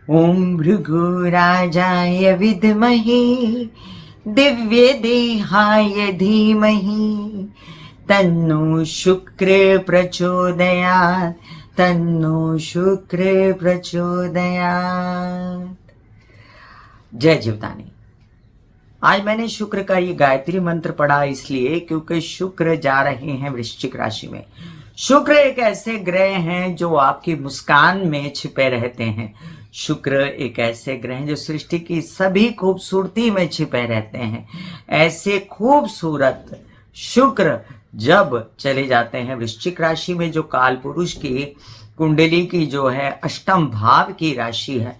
ओम भृगुराजाय विद्महे दिव्य देहाय धीमहि तन्नो शुक्र प्रचोदयात् तन्नो शुक्र प्रचोदयात्। जय जीवदानी। आज मैंने शुक्र का ये गायत्री मंत्र पढ़ा इसलिए क्योंकि शुक्र जा रहे हैं वृश्चिक राशि में। शुक्र एक ऐसे ग्रह हैं जो आपकी मुस्कान में छिपे रहते हैं। शुक्र एक ऐसे ग्रह हैं जो सृष्टि की सभी खूबसूरती में छिपे रहते हैं। ऐसे खूबसूरत शुक्र जब चले जाते हैं वृश्चिक राशि में, जो काल पुरुष की कुंडली की जो है अष्टम भाव की राशि है,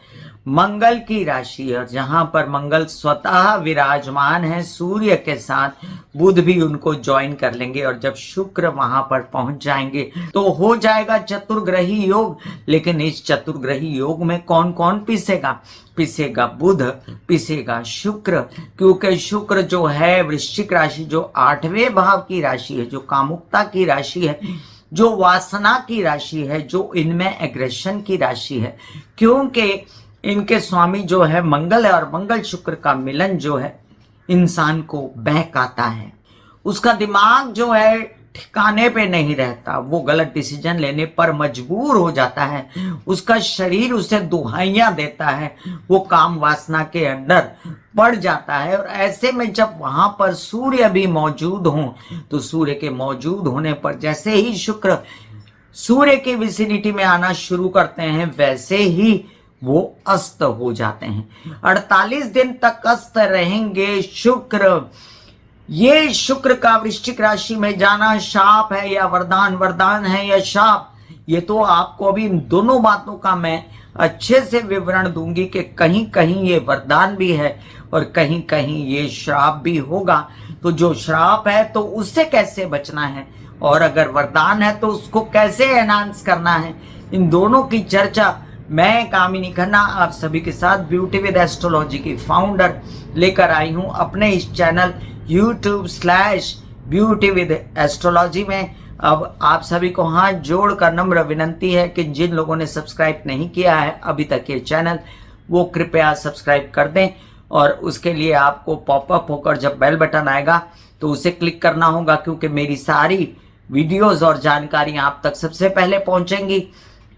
मंगल की राशि है, जहां पर मंगल स्वतः विराजमान है सूर्य के साथ, बुध भी उनको ज्वाइन कर लेंगे और जब शुक्र वहां पर पहुंच जाएंगे तो हो जाएगा चतुर्ग्रही योग। लेकिन इस चतुर्ग्रही योग में कौन कौन पिसेगा बुध, पिसेगा शुक्र, क्योंकि शुक्र जो है वृश्चिक राशि जो 8वें भाव की राशि है, जो कामुकता की राशि है, जो वासना की राशि है, जो इनमें एग्रेशन की राशि है, क्योंकि इनके स्वामी जो है मंगल है और मंगल शुक्र का मिलन जो है इंसान को बहकाता है। उसका दिमाग जो है ठिकाने पे नहीं रहता, वो गलत डिसीजन लेने पर मजबूर हो जाता है, उसका शरीर उसे दुहाइयां देता है, वो काम वासना के अंदर पड़ जाता है। और ऐसे में जब वहां पर सूर्य भी मौजूद हो तो सूर्य के मौजूद होने पर जैसे ही शुक्र सूर्य की विसिनिटी में आना शुरू करते हैं वैसे ही वो अस्त हो जाते हैं। 48 दिन तक अस्त रहेंगे शुक्र। ये शुक्र का वृश्चिक राशि में जाना शाप है या वरदान, वरदान है या शाप, ये तो आपको अभी इन दोनों बातों का मैं अच्छे से विवरण दूंगी कि कहीं कहीं ये वरदान भी है और कहीं कहीं ये श्राप भी होगा। तो जो श्राप है तो उससे कैसे बचना है और अगर वरदान है तो उसको कैसे एनहांस करना है, इन दोनों की चर्चा मैं कामिनी खन्ना आप सभी के साथ ब्यूटी विद एस्ट्रोलॉजी की फाउंडर लेकर आई हूं अपने इस चैनल YouTube/ब्यूटी विद एस्ट्रोलॉजी में। अब आप सभी को हाथ जोड़कर नम्र विनंती है कि जिन लोगों ने सब्सक्राइब नहीं किया है अभी तक ये चैनल, वो कृपया सब्सक्राइब कर दें और उसके लिए आपको पॉपअप होकर जब बेल बटन आएगा तो उसे क्लिक करना होगा, क्योंकि मेरी सारी वीडियोज और जानकारी आप तक सबसे पहले पहुंचेंगी।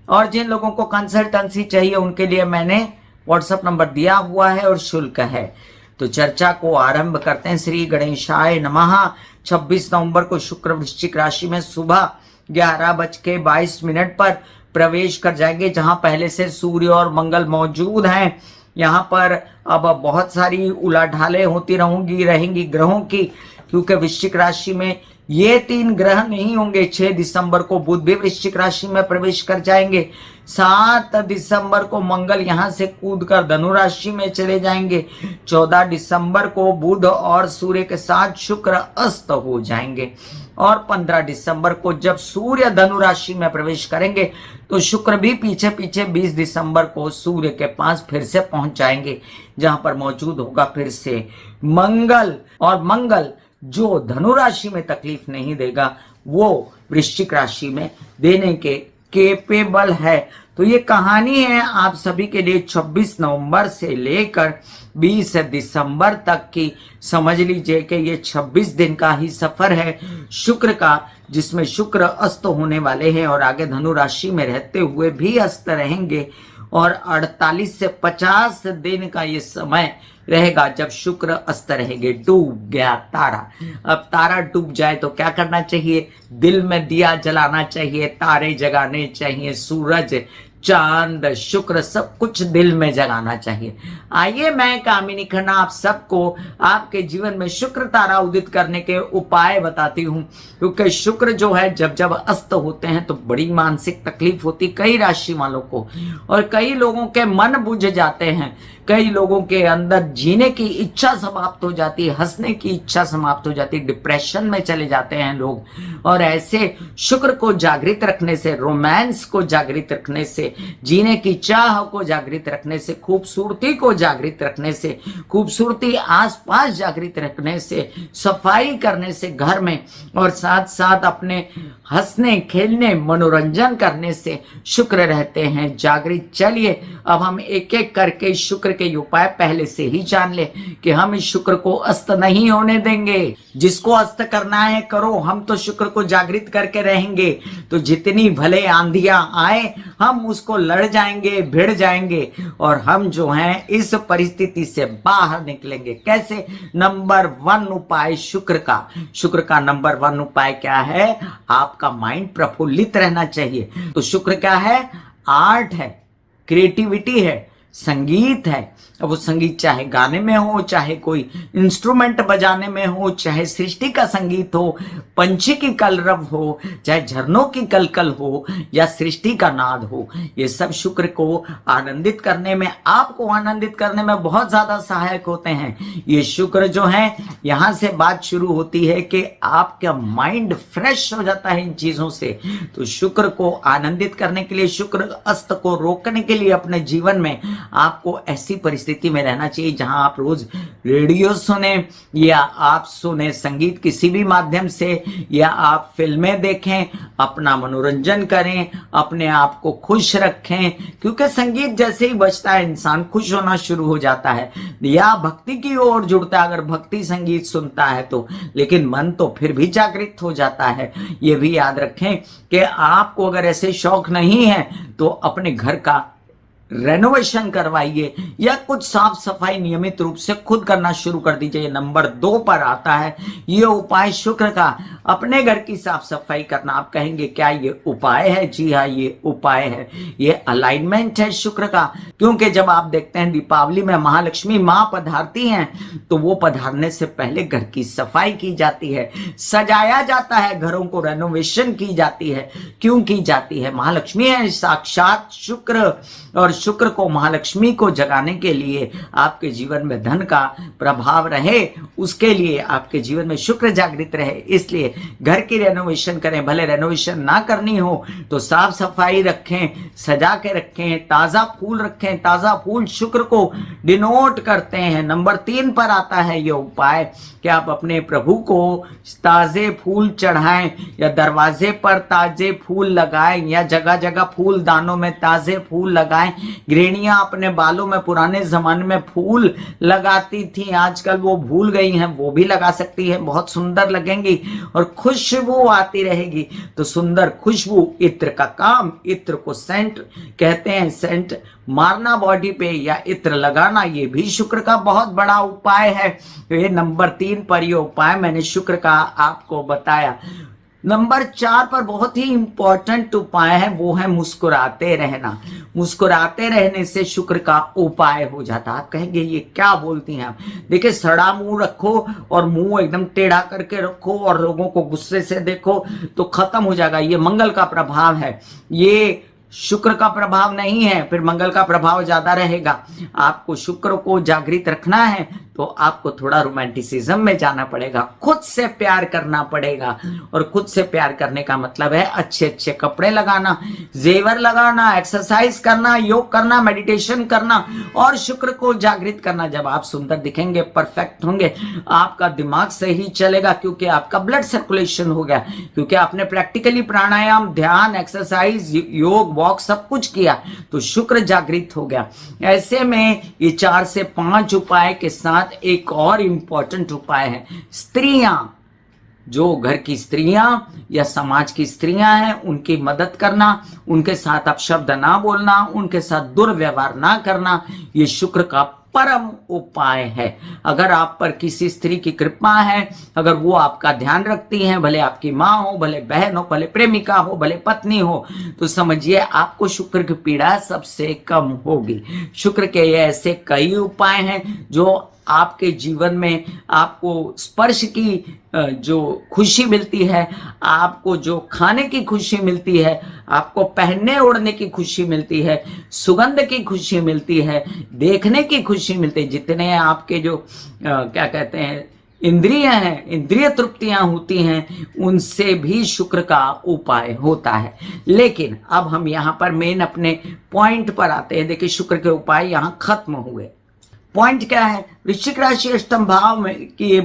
और जिन लोगों को कंसल्टेंसी चाहिए उनके लिए मैंने व्हाट्सएप नंबर दिया हुआ है और शुल्क है। तो चर्चा को आरंभ करते हैं। श्री गणेशाय नमः। 26 नवंबर को शुक्र वृश्चिक राशि में सुबह 11:22 पर प्रवेश कर जाएंगे, जहां पहले से सूर्य और मंगल मौजूद हैं। यहाँ पर अब बहुत सारी उलाढालें होती रहेंगी ग्रहों की, क्योंकि वृश्चिक राशि में ये 3 ग्रह नहीं होंगे। 6 दिसंबर को बुध भी वृश्चिक राशि में प्रवेश कर जाएंगे। 7 दिसंबर को मंगल यहाँ से कूदकर धनु राशि में चले जाएंगे। 14 दिसंबर को बुध और सूर्य के साथ शुक्र अस्त हो जाएंगे और 15 दिसंबर को जब सूर्य धनु राशि में प्रवेश करेंगे तो शुक्र भी पीछे पीछे 20 दिसंबर को सूर्य के पास फिर से पहुंच जाएंगे, जहां पर मौजूद होगा फिर से मंगल। और मंगल जो धनु राशि में तकलीफ नहीं देगा वो वृश्चिक राशि में देने के केपेबल है। तो ये कहानी है आप सभी के लिए 26 नवंबर से लेकर 20 दिसंबर तक की। समझ लीजिए कि ये 26 दिन का ही सफर है शुक्र का, जिसमें शुक्र अस्त होने वाले हैं और आगे धनु राशि में रहते हुए भी अस्त रहेंगे। और 48 से 50 दिन का ये समय रहेगा जब शुक्र अस्त रहेंगे। डूब गया तारा। अब तारा डूब जाए तो क्या करना चाहिए? दिल में दिया जलाना चाहिए, तारे जगाने चाहिए, सूरज चांद शुक्र सब कुछ दिल में जगाना चाहिए। आइए मैं कामिनी खन्ना आप सबको आपके जीवन में शुक्र तारा उदित करने के उपाय बताती हूँ, क्योंकि शुक्र जो है जब जब अस्त होते हैं तो बड़ी मानसिक तकलीफ होती कई राशि वालों को, और कई लोगों के मन बुझ जाते हैं, कई लोगों के अंदर जीने की इच्छा समाप्त हो जाती है, हंसने की इच्छा समाप्त हो जाती है, डिप्रेशन में चले जाते हैं लोग। और ऐसे शुक्र को जागृत रखने से, रोमांस को जागृत रखने से, जीने की चाह को जागृत रखने से, खूबसूरती को जागृत रखने से, खूबसूरती आसपास जागृत रखने से, सफाई करने से घर में, और साथ साथ अपने हंसने खेलने मनोरंजन करने से शुक्र रहते हैं जागृत। चलिए अब हम एक एक करके शुक्र के उपाय पहले से ही जान ले कि हम इस शुक्र को अस्त नहीं होने देंगे। जिसको अस्त करना है करो, हम तो शुक्र को जागृत करके रहेंगे। तो जितनी भले आंधियां आए हम उसको लड़ जाएंगे, भिड़ जाएंगे, और हम जो हैं इस परिस्थिति से बाहर निकलेंगे। कैसे? नंबर 1 उपाय शुक्र का नंबर 1 उपाय क्या है? आपका माइंड प्रफुल्लित रहना चाहिए। तो शुक्र क्या है? आर्ट है, क्रिएटिविटी है, संगीत है। अब वो संगीत चाहे गाने में हो, चाहे कोई इंस्ट्रूमेंट बजाने में हो, चाहे सृष्टि का संगीत हो, पंछी की कलरव हो, चाहे झरनों की कलकल हो, या सृष्टि का नाद हो, ये सब शुक्र को आनंदित करने में, आपको आनंदित करने में बहुत ज्यादा सहायक होते हैं। ये शुक्र जो है, यहां से बात शुरू होती है कि आपका माइंड फ्रेश हो जाता है इन चीजों से। तो शुक्र को आनंदित करने के लिए, शुक्र अस्त को रोकने के लिए अपने जीवन में आपको ऐसी परिस्थिति में रहना चाहिए जहां आप रोज रेडियो सुने, या आप सुने संगीत किसी भी माध्यम से, या आप फिल्में देखें, अपना मनोरंजन करें, अपने आप को खुश रखें। क्योंकि संगीत जैसे ही बजता है इंसान खुश होना शुरू हो जाता है, या भक्ति की ओर जुड़ता है अगर भक्ति संगीत सुनता है तो। लेकिन मन तो फिर भी जागृत हो जाता है। ये भी याद रखें कि आपको अगर ऐसे शौक नहीं है तो अपने घर का रेनोवेशन करवाइए, या कुछ साफ सफाई नियमित रूप से खुद करना शुरू कर दीजिए। नंबर 2 पर आता है ये उपाय शुक्र का, अपने घर की साफ सफाई करना। आप कहेंगे क्या ये उपाय है? जी हाँ, ये उपाय है, ये अलाइनमेंट है शुक्र का। क्योंकि जब आप देखते हैं दीपावली में महालक्ष्मी मां पधारती हैं तो वो पधारने से पहले घर की सफाई की जाती है, सजाया जाता है, घरों को रेनोवेशन की जाती है। क्यों की जाती है? महालक्ष्मी है साक्षात शुक्र, और शुक्र को, महालक्ष्मी को जगाने के लिए, आपके जीवन में धन का प्रभाव रहे, उसके लिए आपके जीवन में शुक्र जागृत रहे, इसलिए घर की रेनोवेशन करें। भले रेनोवेशन ना करनी हो तो साफ सफाई रखें, सजा के रखें, ताजा फूल रखें। ताजा फूल शुक्र को डिनोट करते हैं। नंबर 3 पर आता है ये उपाय कि आप अपने प्रभु को ताजे फूल चढ़ाएं, या दरवाजे पर ताजे फूल लगाएं, या जगह जगह फूल दानों में ताजे फूल लगाएं। गृहिणियां अपने बालों में पुराने जमाने में फूल लगाती थी, आजकल वो भूल गई हैं, वो भी लगा सकती है, बहुत सुंदर लगेंगी और खुशबू आती रहेगी। तो सुंदर खुशबू, इत्र का काम, इत्र को सेंट कहते हैं, सेंट मारना बॉडी पे या इत्र लगाना, ये भी शुक्र का बहुत बड़ा उपाय है। तो ये नंबर 3 पर ये उपाय मैंने शुक्र का आपको बताया। नंबर 4 पर बहुत ही इंपॉर्टेंट उपाय है, वो है मुस्कुराते रहना। मुस्कुराते रहने से शुक्र का उपाय हो जाता है। आप कहेंगे ये क्या बोलती हैं आप? देखिए, सड़ा मुंह रखो और मुंह एकदम टेढ़ा करके रखो और लोगों को गुस्से से देखो तो खत्म हो जाएगा। ये मंगल का प्रभाव है, ये शुक्र का प्रभाव नहीं है, फिर मंगल का प्रभाव ज्यादा रहेगा। आपको शुक्र को जागृत रखना है तो आपको थोड़ा रोमांटिसिज्म में जाना पड़ेगा, खुद से प्यार करना पड़ेगा। और खुद से प्यार करने का मतलब है अच्छे अच्छे कपड़े लगाना, जेवर लगाना, एक्सरसाइज करना, योग करना, मेडिटेशन करना और शुक्र को जागृत करना। जब आप सुंदर दिखेंगे, परफेक्ट होंगे, आपका दिमाग सही चलेगा क्योंकि आपका ब्लड सर्कुलेशन हो गया, क्योंकि आपने प्रैक्टिकली प्राणायाम, ध्यान, एक्सरसाइज, योग, वॉक सब कुछ किया, तो शुक्र जागृत हो गया। ऐसे में ये 4 से 5 उपाय के साथ एक और इंपॉर्टेंट उपाय है, स्त्रियां, जो घर की स्त्रियां या समाज की स्त्रियां हैं, उनकी मदद करना, उनके साथ अपशब्द ना बोलना, उनके साथ दुर्व्यवहार ना करना, ये शुक्र का परम उपाय है। अगर आप पर किसी स्त्री की कृपा है, अगर वो आपका ध्यान रखती हैं, भले आपकी माँ हो, भले बहन हो, भले प्रेमिका हो, भले पत्नी हो, तो समझिए आपको शुक्र की पीड़ा सबसे कम होगी। शुक्र के ये ऐसे कई उपाय हैं जो आपके जीवन में आपको स्पर्श की जो खुशी मिलती है, आपको जो खाने की खुशी मिलती है, आपको पहनने ओढ़ने की खुशी मिलती है, सुगंध की खुशी मिलती है, देखने की खुशी मिलती है, जितने आपके जो क्या कहते हैं इंद्रिय हैं, इंद्रिय तृप्तियां होती हैं, उनसे भी शुक्र का उपाय होता है। लेकिन अब हम यहाँ पर मेन अपने पॉइंट पर आते हैं। देखिए शुक्र के उपाय यहाँ खत्म हुए। पॉइंट क्या है? वृश्चिक राशि अष्टम भाव में की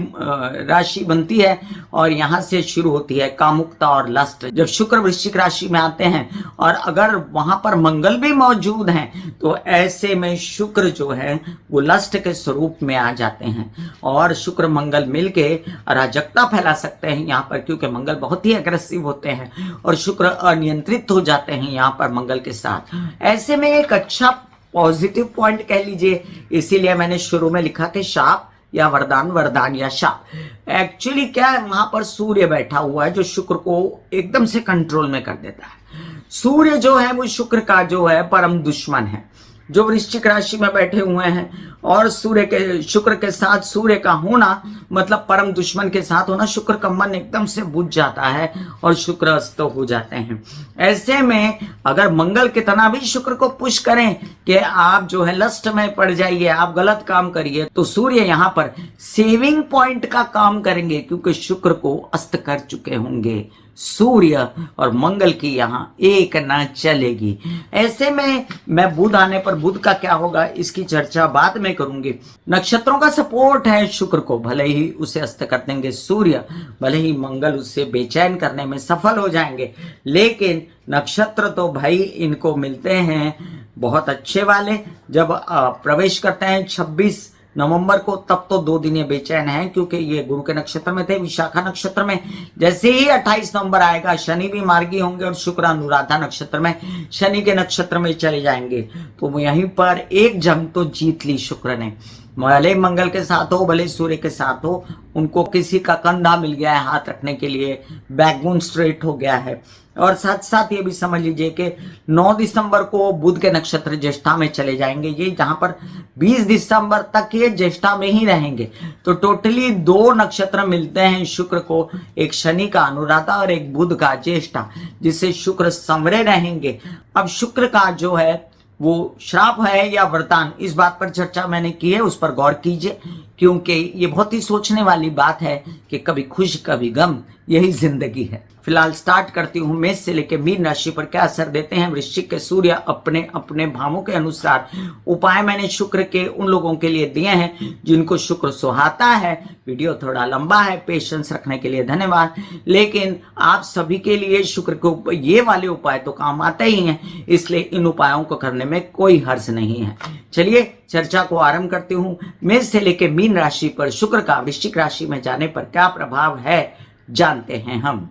राशि बनती है और यहाँ से शुरू होती है कामुकता और लस्ट। जब शुक्र वृश्चिक राशि में आते हैं और अगर वहां पर मंगल भी मौजूद हैं तो ऐसे में शुक्र जो है वो लस्ट के स्वरूप में आ जाते हैं और शुक्र मंगल मिलके अराजकता फैला सकते हैं यहाँ पर, क्योंकि मंगल बहुत ही अग्रेसिव होते हैं और शुक्र अनियंत्रित हो जाते हैं यहाँ पर मंगल के साथ। ऐसे में एक अच्छा पॉजिटिव पॉइंट कह लीजिए, इसीलिए मैंने शुरू में लिखा कि शाप या वरदान, वरदान या शाप। एक्चुअली क्या है, वहां पर सूर्य बैठा हुआ है जो शुक्र को एकदम से कंट्रोल में कर देता है। सूर्य जो है वो शुक्र का जो है परम दुश्मन है, जो वृश्चिक राशि में बैठे हुए हैं और शुक्र के साथ सूर्य का होना मतलब परम दुश्मन के साथ होना, शुक्र का मन एकदम से बुझ जाता है और शुक्र अस्त हो जाते हैं। ऐसे में अगर मंगल कितना भी शुक्र को पुश करें कि आप जो है लस्ट में पड़ जाइए, आप गलत काम करिए, तो सूर्य यहाँ पर सेविंग पॉइंट का काम करेंगे, क्योंकि शुक्र को अस्त कर चुके होंगे। सूर्य और मंगल की यहाँ एक ना चलेगी। ऐसे में मैं बुध आने पर बुध का क्या होगा इसकी चर्चा बाद में करूंगी। नक्षत्रों का सपोर्ट है शुक्र को, भले ही उसे अस्त कर देंगे सूर्य, भले ही मंगल उससे बेचैन करने में सफल हो जाएंगे, लेकिन नक्षत्र तो भाई इनको मिलते हैं बहुत अच्छे वाले। जब प्रवेश करते हैं 26 नवंबर को, तब तो 2 दिन ये बेचैन है, क्योंकि ये गुरु के नक्षत्र में थे, विशाखा नक्षत्र में। जैसे ही 28 नवंबर आएगा शनि भी मार्गी होंगे और शुक्र अनुराधा नक्षत्र में, शनि के नक्षत्र में चले जाएंगे। तो यहीं पर एक जंग तो जीत ली शुक्र ने। भले मंगल के साथ हो, भले सूर्य के साथ हो, उनको किसी का कंधा मिल गया है हाथ रखने के लिए, बैकबोन स्ट्रेट हो गया है। और साथ साथ ये भी समझ लीजिए कि 9 दिसंबर को बुध के नक्षत्र ज्येष्ठा में चले जाएंगे, ये जहां पर 20 दिसंबर तक ये ज्येष्ठा में ही रहेंगे। तो टोटली 2 नक्षत्र मिलते हैं शुक्र को, एक शनि का अनुराधा और एक बुध का ज्येष्ठा, जिससे शुक्र संवरे रहेंगे। अब शुक्र का जो है वो श्राप है या वरदान, इस बात पर चर्चा मैंने की है, उस पर गौर कीजिए, क्योंकि ये बहुत ही सोचने वाली बात है कि कभी खुश कभी गम, यही जिंदगी है। फिलहाल स्टार्ट करती हूँ मेष से लेकर मीन राशि पर क्या असर देते हैं वृश्चिक के सूर्य अपने अपने भावों के अनुसार। उपाय मैंने शुक्र के उन लोगों के लिए दिए हैं जिनको शुक्र सुहाता है। वीडियो थोड़ा लंबा है, पेशेंस रखने के लिए धन्यवाद, लेकिन आप सभी के लिए शुक्र को ये वाले उपाय तो काम आते ही हैं, इसलिए इन उपायों को करने में कोई हर्ज नहीं है। चलिए चर्चा को आरंभ करती हूँ। मेष से लेकर मीन राशि पर शुक्र का वृश्चिक राशि में जाने पर क्या प्रभाव है जानते हैं हम।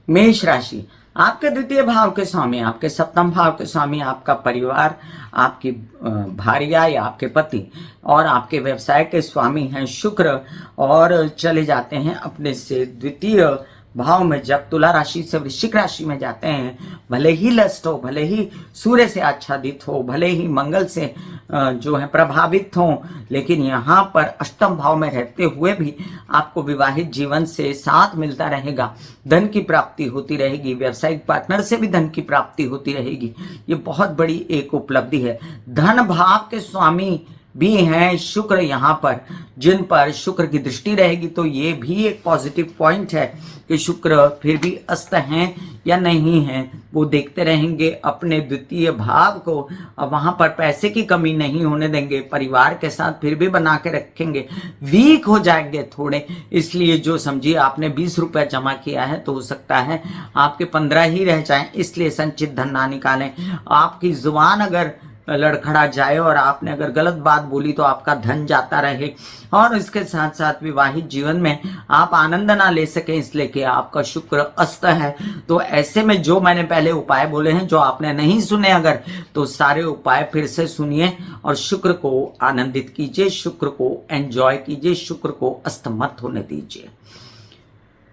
मेष राशि, आपके द्वितीय भाव के स्वामी, आपके सप्तम भाव के स्वामी, आपका परिवार, आपकी भार्या या आपके पति और आपके व्यवसाय के स्वामी हैं शुक्र, और चले जाते हैं अपने से द्वितीय भाव में। जब तुला राशि से वृश्चिक राशि में जाते हैं, भले ही लस्ट हो, भले ही सूर्य से आच्छादित हो, भले ही मंगल से जो है प्रभावित हो, लेकिन यहाँ पर अष्टम भाव में रहते हुए भी आपको विवाहित जीवन से साथ मिलता रहेगा, धन की प्राप्ति होती रहेगी, व्यावसायिक पार्टनर से भी धन की प्राप्ति होती रहेगी। ये बहुत बड़ी एक उपलब्धि है। धन भाव के स्वामी भी हैं शुक्र यहाँ पर, जिन पर शुक्र की दृष्टि रहेगी, तो ये भी एक पॉजिटिव पॉइंट है कि शुक्र फिर भी अस्त हैं या नहीं हैं, वो देखते रहेंगे अपने द्वितीय भाव को। अब वहां पर पैसे की कमी नहीं होने देंगे, परिवार के साथ फिर भी बना के रखेंगे। वीक हो जाएंगे थोड़े, इसलिए जो समझिए आपने 20 रुपया जमा किया है तो हो सकता है आपके 15 ही रह जाएं, इसलिए संचित धन ना निकालें। आपकी जुबान अगर लड़खड़ा जाए और आपने अगर गलत बात बोली तो आपका धन जाता रहे, और इसके साथ साथ विवाहित जीवन में आप आनंद ना ले सके, इसलिए कि आपका शुक्र अस्त है। तो ऐसे में जो मैंने पहले उपाय बोले हैं, जो आपने नहीं सुने अगर, तो सारे उपाय फिर से सुनिए और शुक्र को आनंदित कीजिए, शुक्र को एंजॉय कीजिए, शुक्र को अस्त मत होने दीजिए।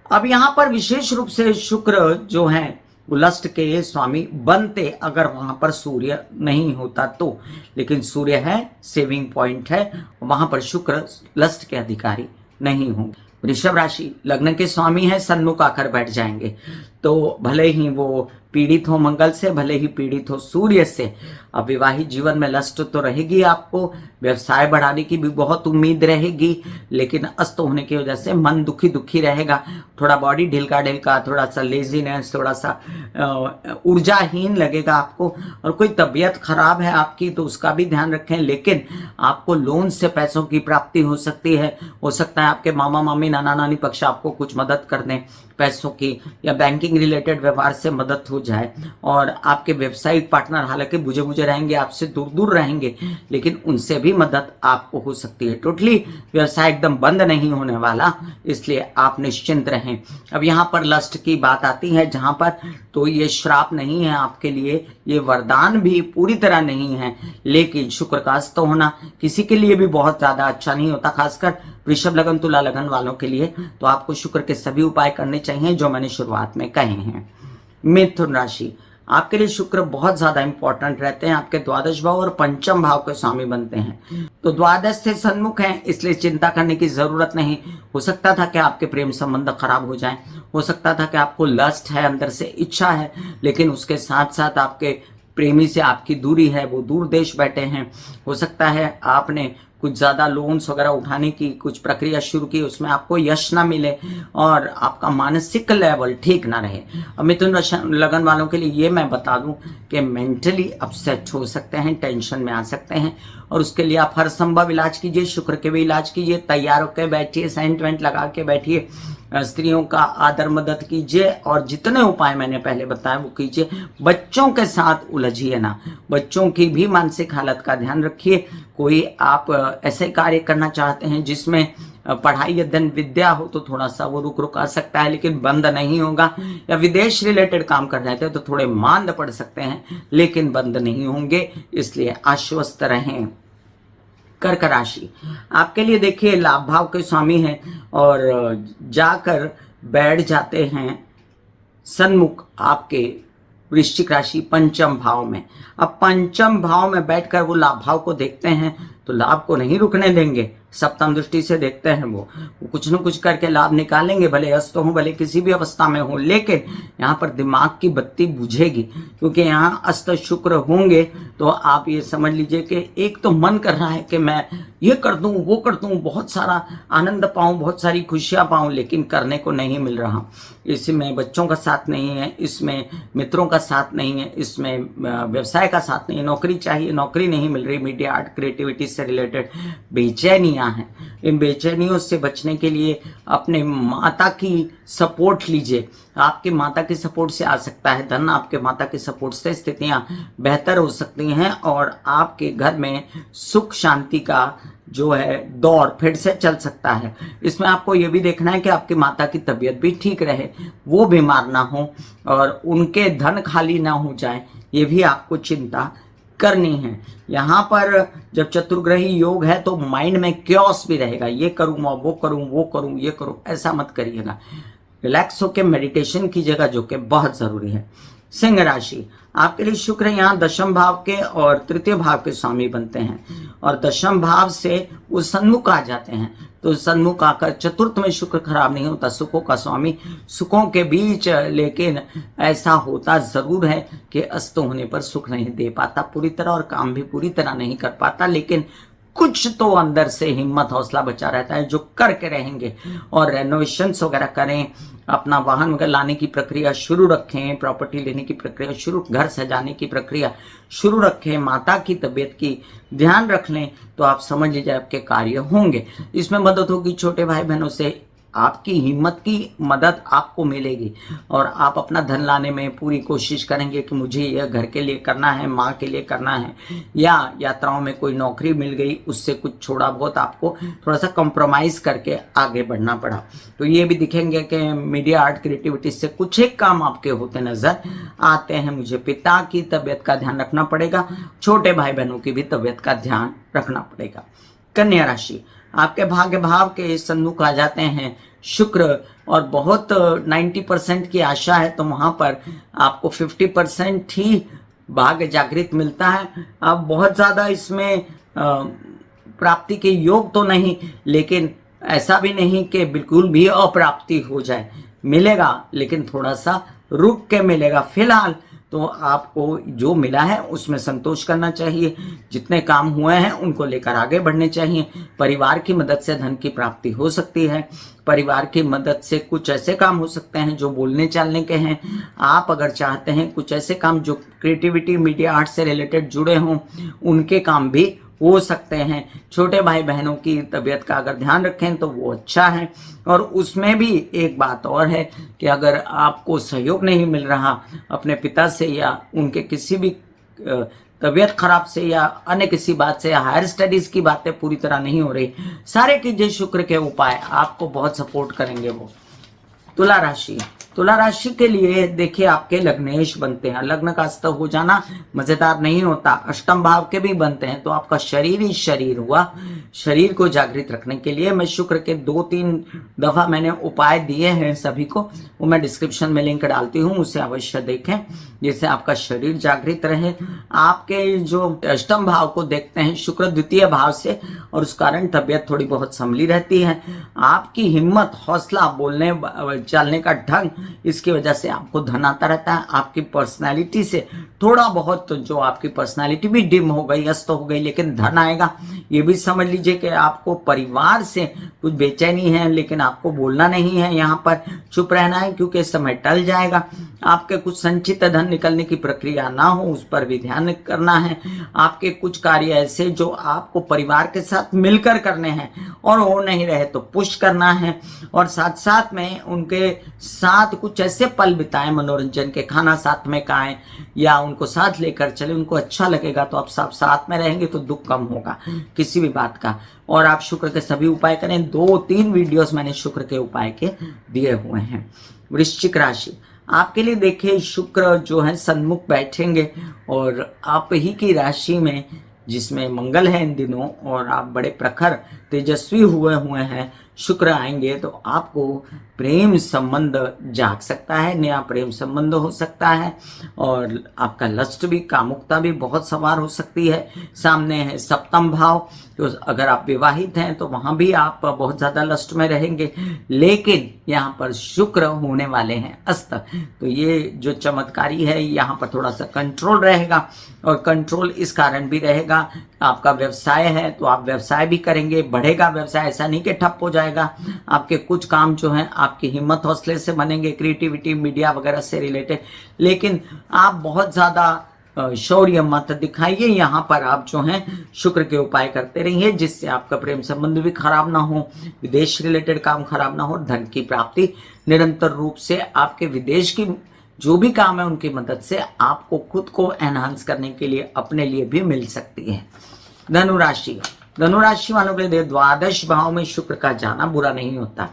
अब यहाँ पर विशेष रूप से शुक्र जो है वो लस्ट के स्वामी बनते अगर वहां पर सूर्य नहीं होता तो, लेकिन सूर्य है, सेविंग पॉइंट है, वहां पर शुक्र लस्ट के अधिकारी नहीं होंगे। वृषभ राशि लग्न के स्वामी है, सन्मुख आकर बैठ जाएंगे, तो भले ही वो पीड़ित हो मंगल से, भले ही पीड़ित हो सूर्य से, अब विवाहित जीवन में लस्ट तो रहेगी, आपको व्यवसाय बढ़ाने की भी बहुत उम्मीद रहेगी, लेकिन अस्त होने की वजह से मन दुखी दुखी रहेगा, थोड़ा बॉडी ढिलका ढिलका, थोड़ा सा लेजीनेस, थोड़ा सा ऊर्जाहीन लगेगा आपको, और कोई तबीयत खराब है आपकी तो उसका भी ध्यान रखें। लेकिन आपको लोन से पैसों की प्राप्ति हो सकती है, हो सकता है आपके मामा मामी नाना नानी पक्ष आपको कुछ मदद कर दें पैसों की, या बैंकिंग रिलेटेड व्यवहार से मदद हो जाए, और आपके व्यावसायिक पार्टनर हालांकि बुझे बुझे रहेंगे, आपसे दूर दूर रहेंगे, लेकिन उनसे भी मदद आपको हो सकती है। टोटली व्यवसाय एकदम बंद नहीं होने वाला, इसलिए आप निश्चिंत रहें। अब यहाँ पर लस्ट की बात आती है जहां पर, तो ये श्राप नहीं है आपके लिए, ये वरदान भी पूरी तरह नहीं है, लेकिन शुक्र का अस्त होना किसी के लिए भी बहुत ज्यादा अच्छा नहीं होता, खासकर वृषभ लगन तुला लगन वालों के लिए। तो आपको शुक्र के सभी उपाय करने चाहिए जो मैंने शुरुआत में कहे हैं। मिथुन राशि आपके लिए शुक्र बहुत ज्यादा इंपॉर्टेंट रहते हैं, आपके द्वादश भाव और पंचम भाव के स्वामी बनते हैं, तो द्वादश से सन्मुख हैं, इसलिए चिंता करने की जरूरत नहीं। हो सकता था कि आपके प्रेम संबंध खराब हो जाएं, हो सकता था कि आपको लस्ट है, अंदर से इच्छा है, लेकिन उसके साथ साथ आपके प्रेमी से आपकी दूरी है, वो दूर देश बैठे हैं, हो सकता है आपने कुछ ज़्यादा लोन्स वगैरह उठाने की कुछ प्रक्रिया शुरू की, उसमें आपको यश ना मिले और आपका मानसिक लेवल ठीक ना रहे। अब मिथुन लगन वालों के लिए ये मैं बता दूं कि मेंटली अपसेट हो सकते हैं, टेंशन में आ सकते हैं, और उसके लिए आप हर संभव इलाज कीजिए, शुक्र के भी इलाज कीजिए, तैयार होकर बैठिए, सेंट वेंट लगा के बैठिए, स्त्रियों का आदर मदद कीजिए, और जितने उपाय मैंने पहले बताए वो कीजिए। बच्चों के साथ उलझिए ना, बच्चों की भी मानसिक हालत का ध्यान रखिए। कोई आप ऐसे कार्य करना चाहते हैं जिसमें पढ़ाई अध्ययन विद्या हो तो थोड़ा सा वो रुक आ सकता है, लेकिन बंद नहीं होगा, या विदेश रिलेटेड काम कर रहे थे तो थोड़े मांद पड़ सकते हैं, लेकिन बंद नहीं होंगे, इसलिए आश्वस्त रहें। कर्क राशि आपके लिए देखिए लाभ भाव के स्वामी हैं और जाकर बैठ जाते हैं सन्मुख आपके वृश्चिक राशि पंचम भाव में। अब पंचम भाव में बैठकर वो लाभ भाव को देखते हैं तो लाभ को नहीं रुकने देंगे, सप्तम दृष्टि से देखते हैं, वो कुछ न कुछ करके लाभ निकालेंगे, भले अस्त हो भले किसी भी अवस्था में हो, लेकिन यहाँ पर दिमाग की बत्ती बुझेगी, क्योंकि यहाँ अस्त शुक्र होंगे तो आप ये समझ लीजिए कि एक तो मन कर रहा है कि मैं ये कर दूं वो कर दूं, बहुत सारा आनंद पाऊं, बहुत सारी खुशियां पाऊं, लेकिन करने को नहीं मिल रहा। इसमें बच्चों का साथ नहीं है, इसमें मित्रों का साथ नहीं है, इसमें व्यवसाय का साथ नहीं है, नौकरी चाहिए, नौकरी नहीं मिल रही, मीडिया आर्ट क्रिएटिविटी से रिलेटेड बेचैनियां हैं। इन बेचैनियों से बचने के लिए अपने माता की सपोर्ट लीजिए, आपके माता की सपोर्ट से आ सकता है धन, आपके माता की सपोर्ट से स्थितियां बेहतर हो सकती हैं, और आपके घर में सुख शांति का जो है दौर फिर से चल सकता है। इसमें आपको ये भी देखना है कि आपकी माता की तबीयत भी ठीक रहे, वो बीमार ना हो और उनके धन खाली ना हो जाए, ये भी आपको चिंता करनी है। यहाँ पर जब चतुर्ग्रही योग है तो माइंड में क्योस भी रहेगा, ये करूँ वो करूँ वो करूँ ये करूँ, ऐसा मत करिएगा, रिलैक्स होकर मेडिटेशन कीजिएगा जो कि बहुत जरूरी है। सिंह राशि आपके लिए शुक्र यहाँ दशम भाव के और तृतीय भाव के स्वामी बनते हैं, और दशम भाव से वो सन्मुख आ जाते हैं, तो सन्मुख आकर चतुर्थ में शुक्र खराब नहीं होता, सुखों का स्वामी सुखों के बीच, लेकिन ऐसा होता जरूर है कि अस्त होने पर सुख नहीं दे पाता पूरी तरह और काम भी पूरी तरह नहीं कर पाता, लेकिन कुछ तो अंदर से हिम्मत हौसला बचा रहता है जो करके रहेंगे। और रेनोवेशंस वगैरह करें, अपना वाहन वगैरह लाने की प्रक्रिया शुरू रखें, प्रॉपर्टी लेने की प्रक्रिया शुरू, घर सजाने की प्रक्रिया शुरू रखें, माता की तबीयत की ध्यान रख लें, तो आप समझ लीजिए आपके कार्य होंगे। इसमें मदद होगी छोटे भाई बहनों से, आपकी हिम्मत की मदद आपको मिलेगी, और आप अपना धन लाने में पूरी कोशिश करेंगे कि मुझे यह घर के लिए करना है, माँ के लिए करना है, या यात्राओं में कोई नौकरी मिल गई उससे कुछ छोड़ा बहुत आपको थोड़ा सा कॉम्प्रोमाइज करके आगे बढ़ना पड़ा, तो ये भी दिखेंगे कि मीडिया आर्ट क्रिएटिविटी से कुछ एक काम आपके होते नजर आते हैं। मुझे पिता की तबीयत का ध्यान रखना पड़ेगा, छोटे भाई बहनों की भी तबीयत का ध्यान रखना पड़ेगा। कन्या राशि आपके भाग्य भाव के सन्मुख आ जाते हैं शुक्र, और बहुत 90% की आशा है तो वहां पर आपको 50% ही भाग्य जागृत मिलता है। अब बहुत ज्यादा इसमें प्राप्ति के योग तो नहीं, लेकिन ऐसा भी नहीं कि बिल्कुल भी अप्राप्ति हो जाए, मिलेगा लेकिन थोड़ा सा रुक के मिलेगा। फिलहाल तो आपको जो मिला है उसमें संतोष करना चाहिए, जितने काम हुए हैं उनको लेकर आगे बढ़ने चाहिए। परिवार की मदद से धन की प्राप्ति हो सकती है, परिवार की मदद से कुछ ऐसे काम हो सकते हैं जो बोलने चालने के हैं। आप अगर चाहते हैं कुछ ऐसे काम जो क्रिएटिविटी मीडिया आर्ट से रिलेटेड जुड़े हों, उनके काम भी हो सकते हैं। छोटे भाई बहनों की तबीयत का अगर ध्यान रखें तो वो अच्छा है। और उसमें भी एक बात और है कि अगर आपको सहयोग नहीं मिल रहा अपने पिता से, या उनके किसी भी तबीयत खराब से, या अन्य किसी बात से, या हायर स्टडीज की बातें पूरी तरह नहीं हो रही, सारे कीजिए शुक्र के उपाय, आपको बहुत सपोर्ट करेंगे वो। तुला राशि, तुला राशि के लिए देखिए आपके लग्नेश बनते हैं। लग्न का अस्त हो जाना मजेदार नहीं होता, अष्टम भाव के भी बनते हैं, तो आपका शरीर ही शरीर हुआ। शरीर को जागृत रखने के लिए मैं शुक्र के 2-3 दफा मैंने उपाय दिए हैं सभी को, वो मैं डिस्क्रिप्शन में लिंक डालती हूँ, उसे अवश्य देखें, जिससे आपका शरीर जागृत रहे। आपके जो अष्टम भाव को देखते हैं शुक्र द्वितीय भाव से, और उस कारण तबियत थोड़ी बहुत संभली रहती है। आपकी हिम्मत, हौसला, बोलने चलने का ढंग, इसकी वजह से आपको धन आता रहता है। आपकी पर्सनालिटी से थोड़ा बहुत, जो आपकी पर्सनालिटी भी डिम हो गई, अस्त हो गई, लेकिन धन आएगा। ये भी समझ लीजिए कि आपको परिवार से कुछ बेचैनी है, लेकिन आपको बोलना नहीं है, यहाँ पर चुप रहना है, क्योंकि इस समय टल जाएगा। आपके कुछ संचित धन निकलने की प्रक्रिया ना हो, उस पर भी ध्यान करना है। आपके कुछ कार्य ऐसे जो आपको परिवार के साथ मिलकर करने हैं और हो नहीं रहे तो पुश करना है, और साथ साथ में उनके साथ कुछ ऐसे पल बिताएं मनोरंजन के, खाना साथ में खाएं या उनको साथ लेकर चले, उनको अच्छा लगेगा। तो आप सब साथ में रहेंगे तो दुख कम होगा किसी भी बात का। और आप शुक्र के सभी उपाय करें। 2-3 वीडियोस मैंने शुक्र के उपाय के दिए हुए हैं। वृश्चिक राशि, आपके लिए देखिए शुक्र जो है सन्मुख बैठेंगे, और आप ही की राशि में जिसमें मंगल है इन दिनों, और आप बड़े प्रखर तेजस्वी हुए हैं, शुक्र आएंगे तो आपको प्रेम संबंध जाग सकता है, नया प्रेम संबंध हो सकता है, और आपका लस्ट भी, कामुकता भी बहुत सवार हो सकती है। सामने है सप्तम भाव, तो अगर आप विवाहित हैं तो वहां भी आप बहुत ज्यादा लस्ट में रहेंगे, लेकिन यहाँ पर शुक्र होने वाले हैं अस्त, तो ये जो चमत्कारी है, यहाँ पर थोड़ा सा कंट्रोल रहेगा। और कंट्रोल इस कारण भी रहेगा, आपका व्यवसाय है तो आप व्यवसाय भी करेंगे, बढ़ेगा व्यवसाय, ऐसा नहीं कि ठप हो जाएगा। आपके कुछ काम जो हैं आपकी हिम्मत हौसले से बनेंगे, क्रिएटिविटी मीडिया वगैरह से रिलेटेड, लेकिन आप बहुत ज्यादा शौर्य मत दिखाइए। यहाँ पर आप जो हैं शुक्र के उपाय करते रहिए, जिससे आपका प्रेम संबंध भी खराब ना हो, विदेश रिलेटेड काम खराब ना हो, धन की प्राप्ति निरंतर रूप से आपके विदेश की जो भी काम है उनकी मदद से आपको खुद को एनहांस करने के लिए अपने लिए भी मिल सकती है। धनुराशि, धनुराशि वालों के लिए द्वादश भाव में शुक्र का जाना बुरा नहीं होता।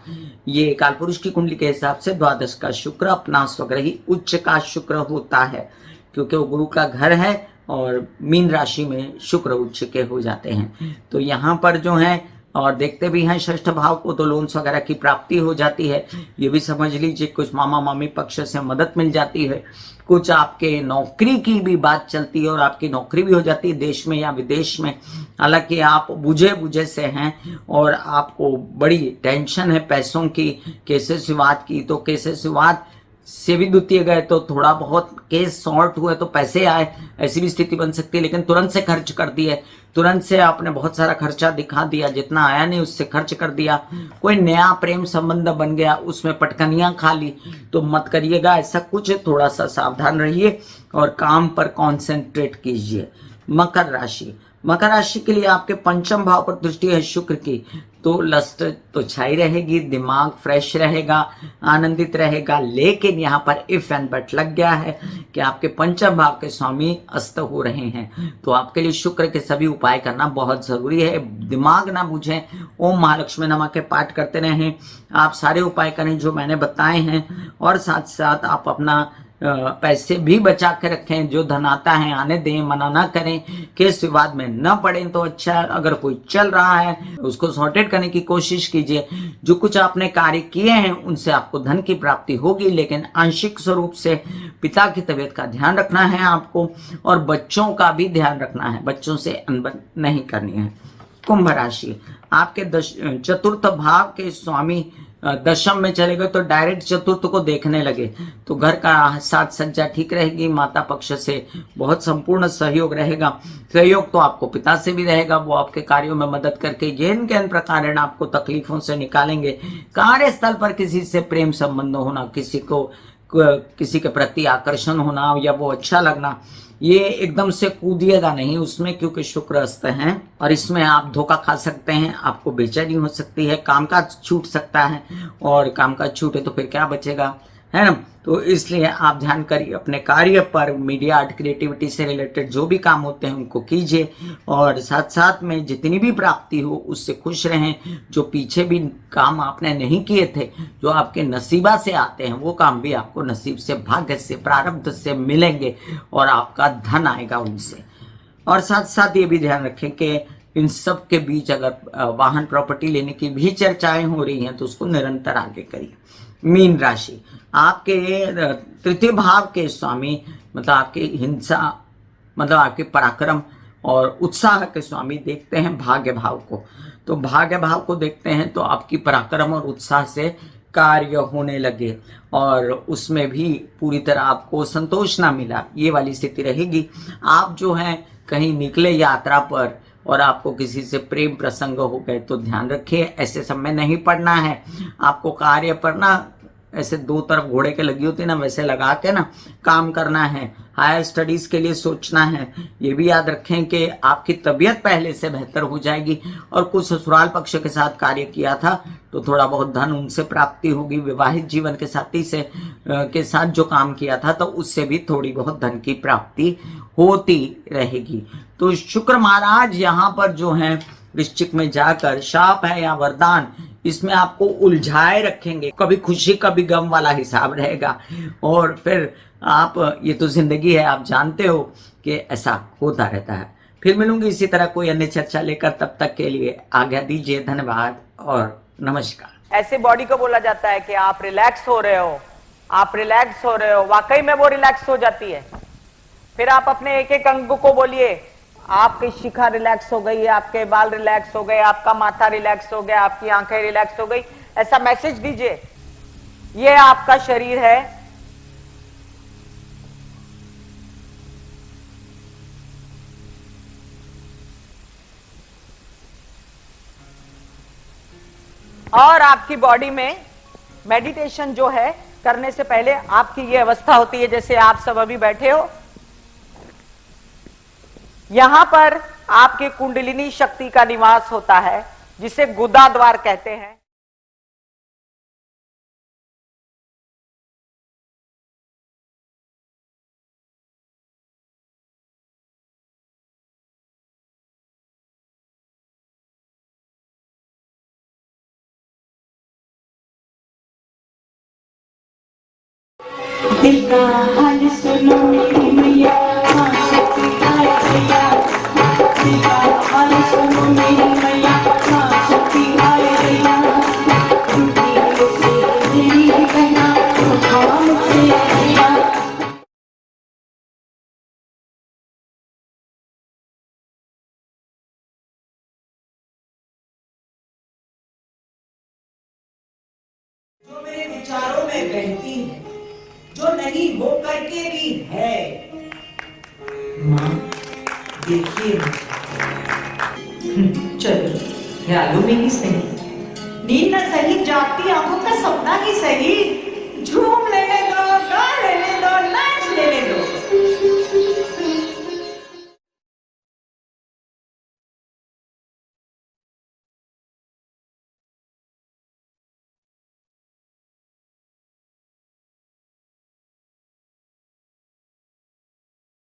ये कालपुरुष की कुंडली के हिसाब से द्वादश का शुक्र अपना स्वग्रही उच्च का शुक्र होता है, क्योंकि वो गुरु का घर है, और मीन राशि में शुक्र उच्च के हो जाते हैं। तो यहाँ पर जो है, और देखते भी हैं षष्ठ भाव को, तो लोन्स वगैरह की प्राप्ति हो जाती है। ये भी समझ लीजिए कुछ मामा मामी पक्ष से मदद मिल जाती है, कुछ आपके नौकरी की भी बात चलती है, और आपकी नौकरी भी हो जाती है देश में या विदेश में। हालांकि आप बुझे से हैं और आपको बड़ी टेंशन है पैसों की, केसेस विवाद की, तो केसेस विवाद से भी द्वितीय गए तो थोड़ा बहुत केस सॉर्ट हुए तो पैसे आए, ऐसी भी स्थिति बन सकती है, लेकिन तुरंत से खर्च कर दिए, तुरंत से आपने बहुत सारा खर्चा दिखा दिया, जितना आया नहीं उससे खर्च कर दिया। कोई नया प्रेम संबंध बन गया, उसमें पटकनियां खा ली, तो मत करिएगा ऐसा कुछ, थोड़ा सा सावधान रहिए और काम पर कॉन्सेंट्रेट कीजिए। मकर राशि, मकर राशि के लिए आपके पंचम भाव पर दृष्टि है शुक्र की, तो लस्ट तो छाई रहेगी, दिमाग फ्रेश रहेगा, आनंदित रहेगा, लेकिन यहाँ पर इफ एंड बट लग गया है कि आपके पंचम भाव के स्वामी अस्त हो रहे हैं, तो आपके लिए शुक्र के सभी उपाय करना बहुत जरूरी है। दिमाग ना बुझे, ओम महालक्ष्मी नमः के पाठ करते रहें, आप सारे उपाय करें जो मैंने बताए हैं, और साथ साथ आप अपना पैसे भी बचा के रखें, जो धन आता है आने दें, मना ना करें, केस विवाद में न पड़े तो अच्छा है। अगर कोई चल रहा है उसको सॉर्टेड करने की कोशिश कीजिए। जो कुछ आपने कार्य किए हैं उनसे आपको धन की प्राप्ति होगी, लेकिन आंशिक स्वरूप से पिता की तबीयत का ध्यान रखना है आपको, और बच्चों का भी ध्यान रखना है, बच्चों से अनबन नहीं करनी है। कुंभ राशि, आपके चतुर्थ भाव के स्वामी दशम में चले गए तो डायरेक्ट चतुर्थ को देखने लगे, तो घर का साज सज्जा ठीक रहेगी, माता पक्ष से बहुत संपूर्ण सहयोग रहेगा। सहयोग तो आपको पिता से भी रहेगा, वो आपके कार्यों में मदद करके जिन के प्रकार आपको तकलीफों से निकालेंगे। कार्यस्थल पर किसी से प्रेम संबंध होना, किसी के प्रति आकर्षण होना या वो अच्छा लगना, ये एकदम से कूदिएगा नहीं उसमें, क्योंकि शुक्र अस्त हैं और इसमें आप धोखा खा सकते हैं, आपको बेचैनी हो सकती है, कामकाज छूट सकता है, और कामकाज छूटे तो फिर क्या बचेगा, है ना। तो इसलिए आप ध्यान करिए अपने कार्य पर। मीडिया आर्ट क्रिएटिविटी से रिलेटेड जो भी काम होते हैं उनको कीजिए, और साथ साथ में जितनी भी प्राप्ति हो उससे खुश रहें। जो पीछे भी काम आपने नहीं किए थे, जो आपके नसीबा से आते हैं, वो काम भी आपको नसीब से, भाग्य से, प्रारब्ध से मिलेंगे और आपका धन आएगा उनसे। और साथ साथ ये भी ध्यान रखें कि इन सब के बीच अगर वाहन प्रॉपर्टी लेने की भी चर्चाएं हो रही हैं तो उसको निरंतर आगे करिए। मीन राशि, आपके तृतीय भाव के स्वामी, मतलब आपकी हिंसा, मतलब आपके पराक्रम और उत्साह के स्वामी देखते हैं भाग्य भाव को। तो भाग्य भाव को देखते हैं तो आपकी पराक्रम और उत्साह से कार्य होने लगे, और उसमें भी पूरी तरह आपको संतोष ना मिला, ये वाली स्थिति रहेगी। आप जो है कहीं निकले यात्रा पर और आपको किसी से प्रेम प्रसंग हो गए तो ध्यान रखिए, ऐसे समय नहीं पड़ना है आपको। कार्य पर ना ऐसे दो तरफ घोड़े के लगी होती है ना, वैसे लगा के ना काम करना है। हायर स्टडीज के लिए सोचना है। ये भी याद रखें कि आपकी तबीयत पहले से बेहतर हो जाएगी, और कुछ ससुराल पक्ष के साथ कार्य किया था तो थोड़ा बहुत धन उनसे प्राप्ति होगी। विवाहित जीवन के साथी से के साथ जो काम किया था तो उससे भी थोड़ी बहुत धन की प्राप्ति होती रहेगी। तो शुक्र महाराज यहाँ पर जो है वृश्चिक में जाकर शाप है या वरदान, इसमें आपको उलझाए रखेंगे। कभी खुशी कभी गम वाला हिसाब रहेगा, और फिर आप, ये तो जिंदगी है, आप जानते हो कि ऐसा होता रहता है। फिर मिलूंगी इसी तरह कोई अन्य चर्चा लेकर, तब तक के लिए आज्ञा दीजिए। धन्यवाद और नमस्कार। ऐसे बॉडी को बोला जाता है कि आप रिलैक्स हो रहे हो, आप रिलैक्स हो रहे हो, वाकई में वो रिलैक्स हो जाती है। फिर आप अपने एक एक अंग को बोलिए, आपकी शिखा रिलैक्स हो गई, आपके बाल रिलैक्स हो गए, आपका माथा रिलैक्स हो गया, आपकी आंखें रिलैक्स हो गई, ऐसा मैसेज दीजिए। ये आपका शरीर है, और आपकी बॉडी में मेडिटेशन जो है करने से पहले आपकी ये अवस्था होती है जैसे आप सब अभी बैठे हो। यहां पर आपके कुंडलिनी शक्ति का निवास होता है, जिसे गुदा द्वार कहते हैं। दिल का हाल सुनो मेरी मैया, शक्ति आए भैया। दिल का हाल सुनो मेरी मैया, शक्ति आए भैया। टूटी से तेरी कहना काम से भैया। जो मेरे विचारों में बहती है, जो नहीं हो करके भी है, माँ देखिए। चलो ख्यालों में ही सही, नींद न सही, जागती आंखों का सपना ही